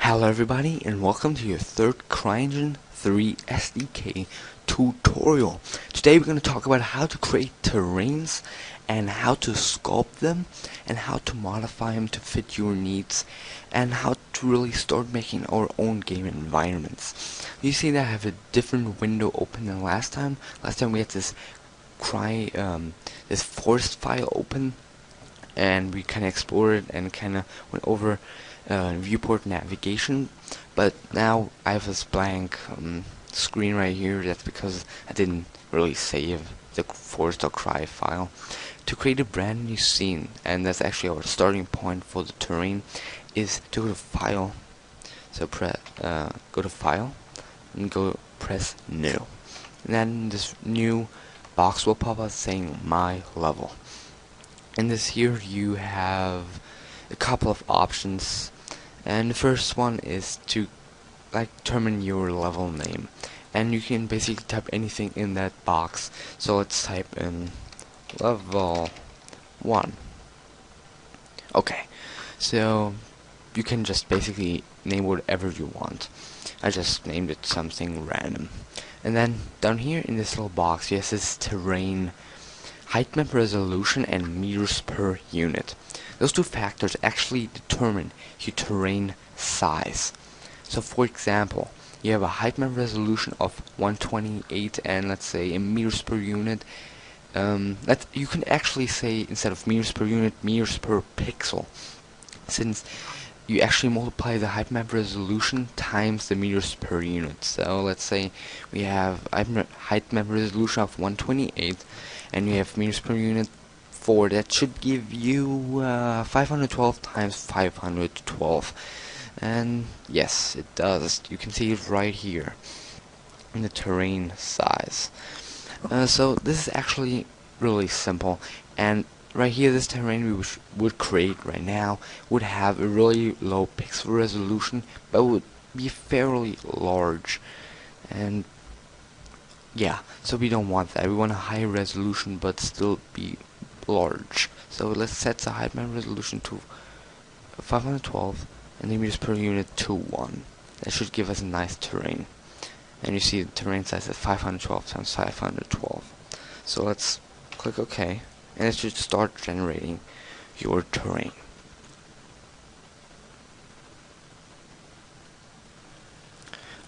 Hello everybody and welcome to your third Cryengine 3 SDK tutorial. Today we're going to talk about how to create terrains and how to sculpt them and how to modify them to fit your needs and how to really start making our own game environments. You see that I have a different window open than last time. Last time we had this this forest file open and we kind of explored and kind of went over viewport navigation, but now I have this blank screen right here. That's because I didn't really save the forest.cry file. To create a brand new scene, and that's actually our starting point for the terrain, is to go to File. So go to File and press New, and then this new box will pop up saying My Level. In this here you have a couple of options, and the first one is to determine your level name, and you can basically type anything in that box. So let's type in level 1. Okay, so you can just basically name whatever you want. I just named it something random. And then down here in this little box, yes, this terrain height map resolution and meters per unit. Those two factors actually determine your terrain size. So for example, you have a height map resolution of 128 and let's say in meters per unit, you can actually say instead of meters per unit, meters per pixel, since you actually multiply the height map resolution times the meters per unit. So let's say we have height map resolution of 128 and you have meters per unit 4. That should give you 512 times 512, and yes, it does. You can see it right here in the terrain size. So this is actually really simple, and right here, this terrain we would create right now would have a really low pixel resolution, but would be fairly large. And yeah, so we don't want that. We want a high resolution, but still be large. So let's set the height map resolution to 512 and the meters per unit to 1. That should give us a nice terrain. And you see the terrain size is 512 times 512. So let's click OK. And it should start generating your terrain.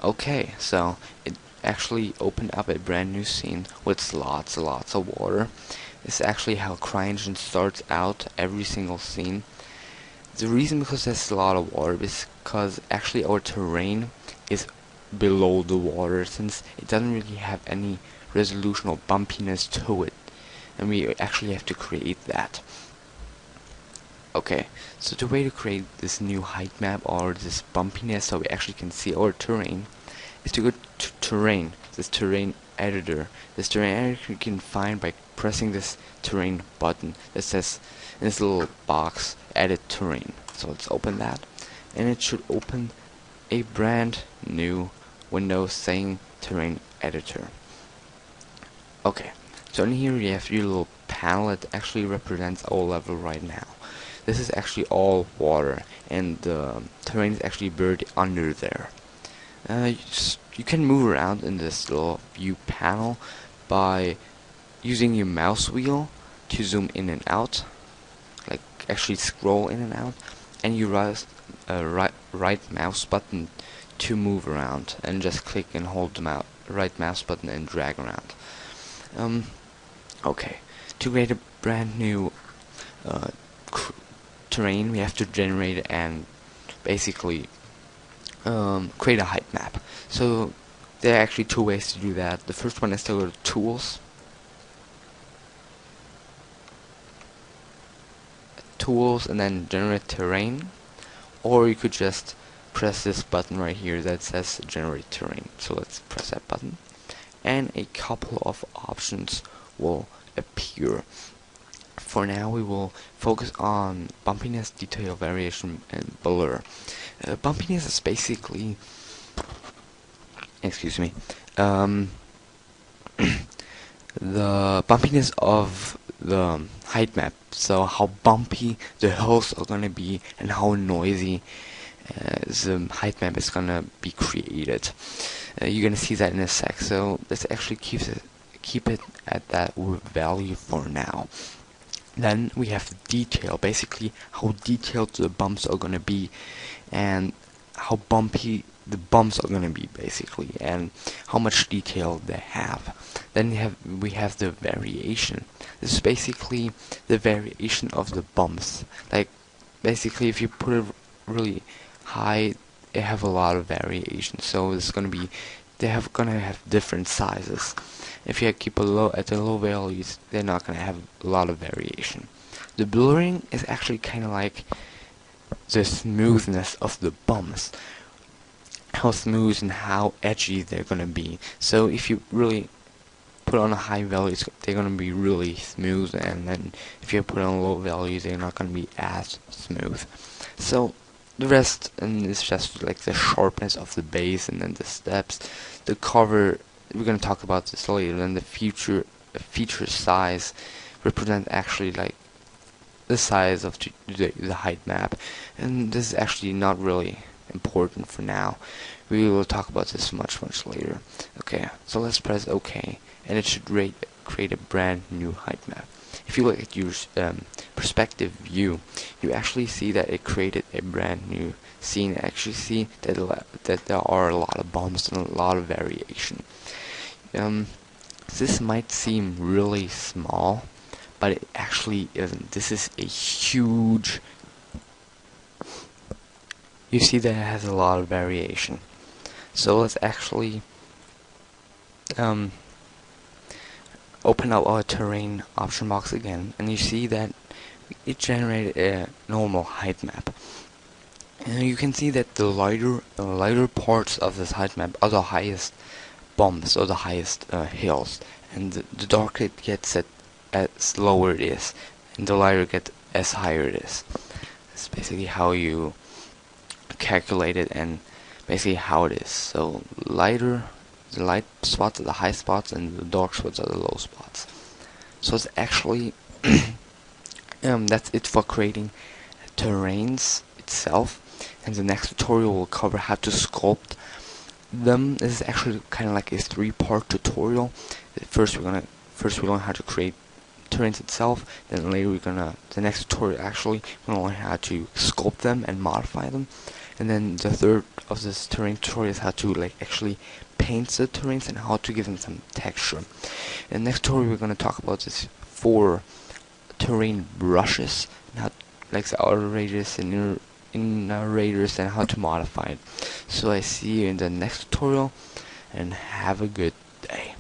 Okay, so it actually opened up a brand new scene with lots and lots of water. This is actually how Cryengine starts out every single scene. The reason because there's a lot of water is because actually our terrain is below the water, since it doesn't really have any resolution or bumpiness to it, and we actually have to create that. Okay, so the way to create this new height map or this bumpiness so we actually can see our terrain is to go to terrain, this terrain editor. This terrain editor you can find by pressing this terrain button that says in this little box edit terrain. So let's open that, and it should open a brand new window saying terrain editor. Okay, so in here you have your little panel that actually represents our level right now. This is actually all water, and the terrain is actually buried under there. You can move around in this little view panel by using your mouse wheel to zoom in and out, like actually scroll in and out, and you right mouse button to move around, and just click and hold the right mouse button and drag around. Okay, to create a brand new terrain, we have to generate and basically create a height map. So there are actually two ways to do that. The first one is to go to Tools, and then Generate Terrain, or you could just press this button right here that says Generate Terrain. So let's press that button, and a couple of options will appear. For now, we will focus on bumpiness, detail, variation, and blur. Bumpiness is basically, excuse me, the bumpiness of the height map. So how bumpy the hills are gonna be and how noisy the height map is gonna be created. You're gonna see that in a sec. So let's actually keep it at that value for now. Then we have the detail, basically how detailed the bumps are gonna be, and how bumpy the bumps are gonna be, basically, and how much detail they have. Then we have the variation. This is basically the variation of the bumps. Like, basically, if you put it really high, they have a lot of variation. So it's gonna be, gonna have different sizes. If you keep at the low values, they're not gonna have a lot of variation. The blurring is actually kind of like the smoothness of the bumps, how smooth and how edgy they're gonna be. So if you really put on a high value, they're gonna be really smooth, and then if you put on low values, they're not gonna be as smooth. So the rest, and it's just like the sharpness of the base, and then the steps, the cover. We're gonna talk about this later. Then the feature size represent actually like the size of the height map, and this is actually not really important for now. We will talk about this much later. Okay, so let's press OK, and it should create a brand new height map. If you look at your perspective view, you actually see that it created a brand new scene. Actually see that there are a lot of bumps and a lot of variation. This might seem really small, but it actually isn't. This is a huge. You see that it has a lot of variation. So let's actually open up our terrain option box again, and you see that it generated a normal height map. And you can see that the lighter parts of this height map are the highest bumps or the highest hills, and the darker it gets, as lower it is, and the lighter it gets, as higher it is. That's basically how you calculate it, and basically how it is. So the light spots are the high spots, and the dark spots are the low spots. So it's actually that's it for creating terrains itself, and the next tutorial will cover how to sculpt them. This is actually kind of like a 3-part tutorial. First we learn how to create terrains itself, then later the next tutorial actually we're gonna learn how to sculpt them and modify them, and then the third of this terrain tutorial is how to actually paint the terrains and how to give them some texture. In the next tutorial we're gonna talk about this 4 terrain brushes, and how, like the outer radius and inner radius, and how to modify it. So I see you in the next tutorial, and have a good day.